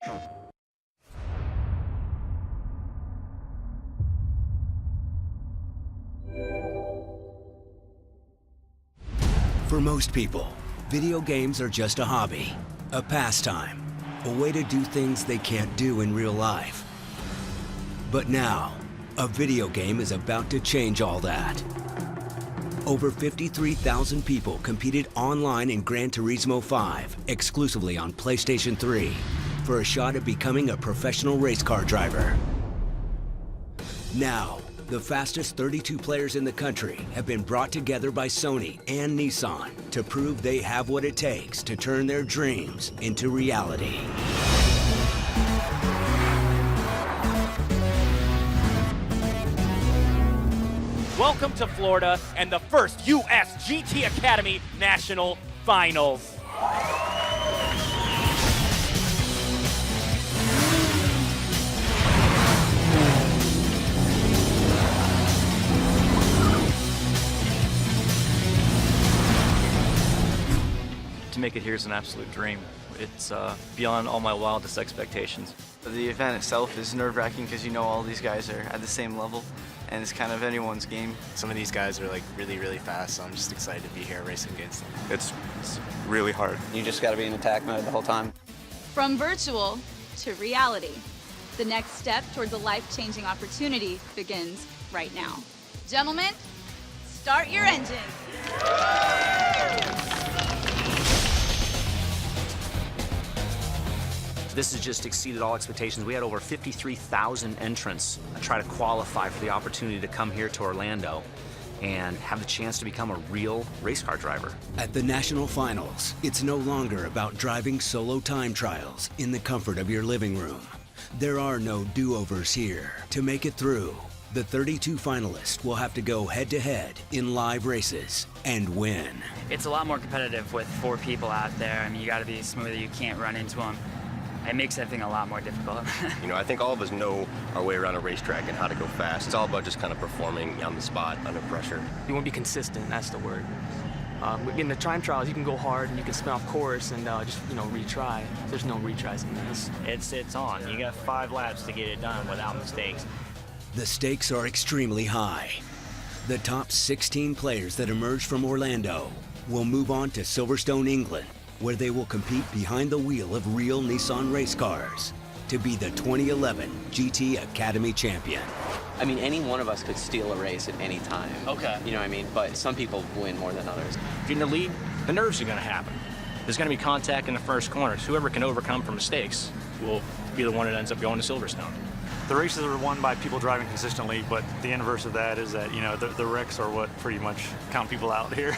For most people, video games are just a hobby, a pastime, a way to do things they can't do in real life. But now, a video game is about to change all that. Over 53,000 people competed online in Gran Turismo 5, exclusively on PlayStation 3, for a shot at becoming a professional race car driver. Now, the fastest 32 players in the country have been brought together by Sony and Nissan to prove they have what it takes to turn their dreams into reality. Welcome to Florida and the first U.S. GT Academy National Finals. To make it here is an absolute dream. It's beyond all my wildest expectations. The event itself is nerve-wracking because you know all these guys are at the same level, and it's kind of anyone's game. Some of these guys are like really, really fast, so I'm just excited to be here racing against them. It's really hard. You just got to be in attack mode the whole time. From virtual to reality, the next step towards a life-changing opportunity begins right now. Gentlemen, start your engine. This has just exceeded all expectations. We had over 53,000 entrants try to qualify for the opportunity to come here to Orlando and have the chance to become a real race car driver. At the National Finals, it's no longer about driving solo time trials in the comfort of your living room. There are no do-overs here. To make it through, the 32 finalists will have to go head-to-head in live races and win. It's a lot more competitive with 4 people out there. I mean, you got to be smooth. You can't run into them. It makes everything a lot more difficult. You know, I think all of us know our way around a racetrack and how to go fast. It's all about just kind of performing on the spot under pressure. You want to be consistent, that's the word. In the time trials, you can go hard and you can spin off course and just, retry. There's no retries in this. It's on. You got 5 laps to get it done without mistakes. The stakes are extremely high. The top 16 players that emerge from Orlando will move on to Silverstone, England, where they will compete behind the wheel of real Nissan race cars to be the 2011 GT Academy champion. I mean, any one of us could steal a race at any time. Okay. You know what I mean? But some people win more than others. If you're in the lead, the nerves are going to happen. There's going to be contact in the first corners. Whoever can overcome from mistakes will be the one that ends up going to Silverstone. The races are won by people driving consistently, but the inverse of that is that, the wrecks are what pretty much count people out here.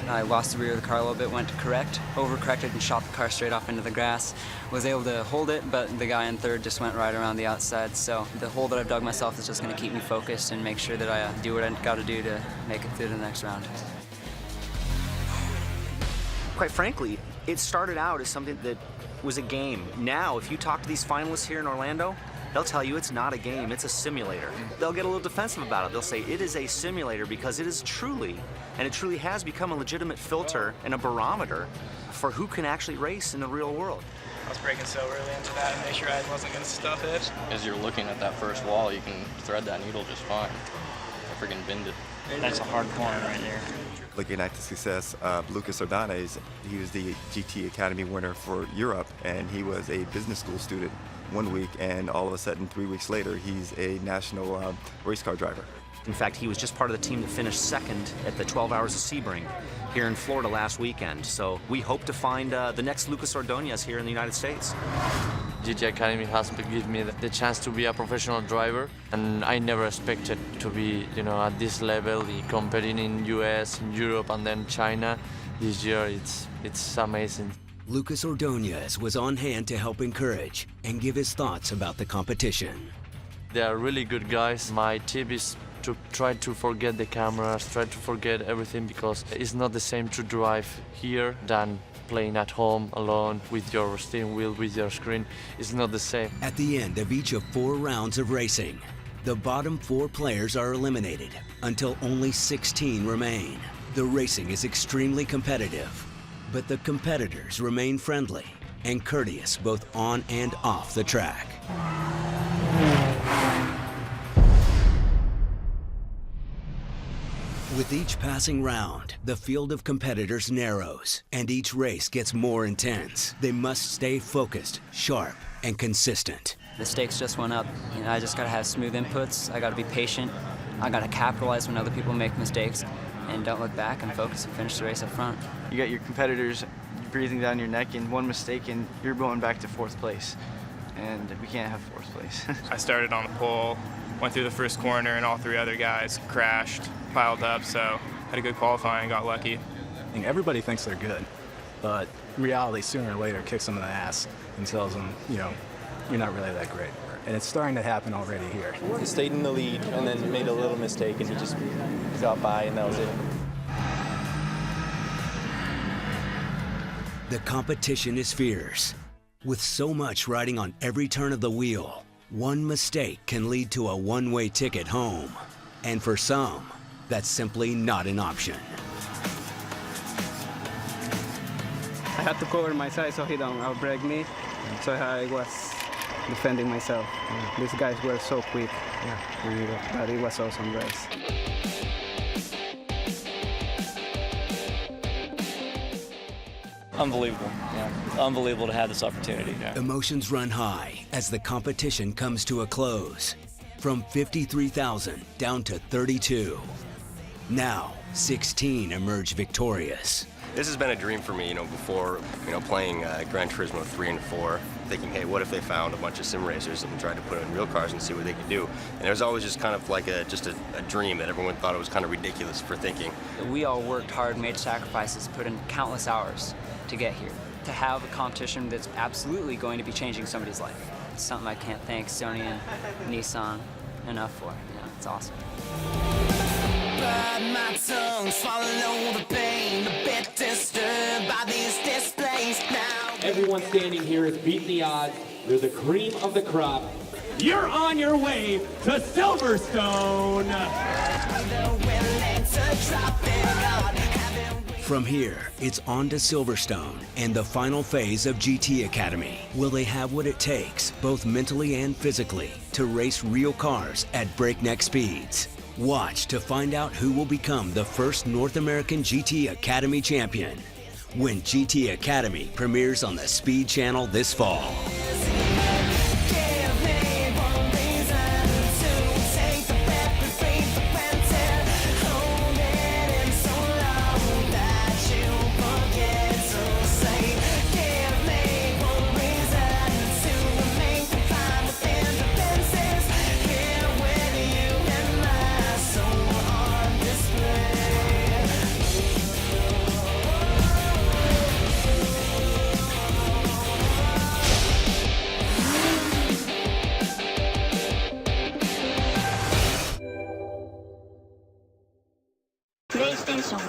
I lost the rear of the car a little bit, went to correct, overcorrected and shot the car straight off into the grass. Was able to hold it, but the guy in third just went right around the outside. So the hole that I've dug myself is just going to keep me focused and make sure that I do what I got to do to make it through to the next round. Quite frankly, it started out as something that was a game. Now, if you talk to these finalists here in Orlando, they'll tell you it's not a game, it's a simulator. They'll get a little defensive about it. They'll say it is a simulator because it is truly, and it truly has become a legitimate filter and a barometer for who can actually race in the real world. I was breaking so early into that and make sure I wasn't going to stuff it. As you're looking at that first wall, you can thread that needle just fine. I freaking bend it. That's a hard corner right there. Looking at the success of Lucas Ordonez, he was the GT Academy winner for Europe, and he was a business school student 1 week, and all of a sudden, 3 weeks later, he's a national race car driver. In fact, he was just part of the team that finished second at the 12 Hours of Sebring here in Florida last weekend. So we hope to find the next Lucas Ordonez here in the United States. GT Academy has given me the chance to be a professional driver, and I never expected to be, at this level, competing in US, in Europe, and then China. This year, it's amazing. Lucas Ordonez was on hand to help encourage and give his thoughts about the competition. They are really good guys. My tip is to try to forget the cameras, try to forget everything, because it's not the same to drive here than playing at home alone with your steering wheel, with your screen. It's not the same. At the end of each of 4 rounds of racing, the bottom 4 players are eliminated until only 16 remain. The racing is extremely competitive, but the competitors remain friendly and courteous both on and off the track. With each passing round, the field of competitors narrows, and each race gets more intense. They must stay focused, sharp, and consistent. The stakes just went up. You know, I just gotta have smooth inputs. I gotta be patient. I gotta capitalize when other people make mistakes, and don't look back and focus and finish the race up front. You got your competitors breathing down your neck, and one mistake and you're going back to 4th place. And we can't have 4th place. I started on the pole, went through the first corner, and all 3 other guys crashed, piled up, so had a good qualifying, got lucky. I think everybody thinks they're good, but reality sooner or later kicks them in the ass and tells them, you know, you're not really that great. And it's starting to happen already here. He stayed in the lead and then made a little mistake, and he just got by, and that was it. The competition is fierce. With so much riding on every turn of the wheel, one mistake can lead to a one-way ticket home. And for some, that's simply not an option. I had to cover my side so he don't outbrake me. So I was defending myself. These guys were so quick. But it was awesome race. Unbelievable. Yeah. Unbelievable to have this opportunity. Yeah. Emotions run high as the competition comes to a close. From 53,000 down to 32. Now, 16 emerge victorious. This has been a dream for me, before, playing Gran Turismo 3 and 4, thinking, hey, what if they found a bunch of sim racers and tried to put it in real cars and see what they could do? And it was always just kind of like a dream that everyone thought it was kind of ridiculous for thinking. We all worked hard, made sacrifices, put in countless hours to get here. To have a competition that's absolutely going to be changing somebody's life. It's something I can't thank Sony and Nissan enough for. It's awesome. My tongue, swallow the pain, a bit disturbed by these displays now. Everyone standing here has beaten the odds. They're the cream of the crop. You're on your way to Silverstone. From here, it's on to Silverstone and the final phase of GT Academy. Will they have what it takes, both mentally and physically, to race real cars at breakneck speeds? Watch to find out who will become the first North American GT Academy champion when GT Academy premieres on the Speed Channel this fall. PlayStation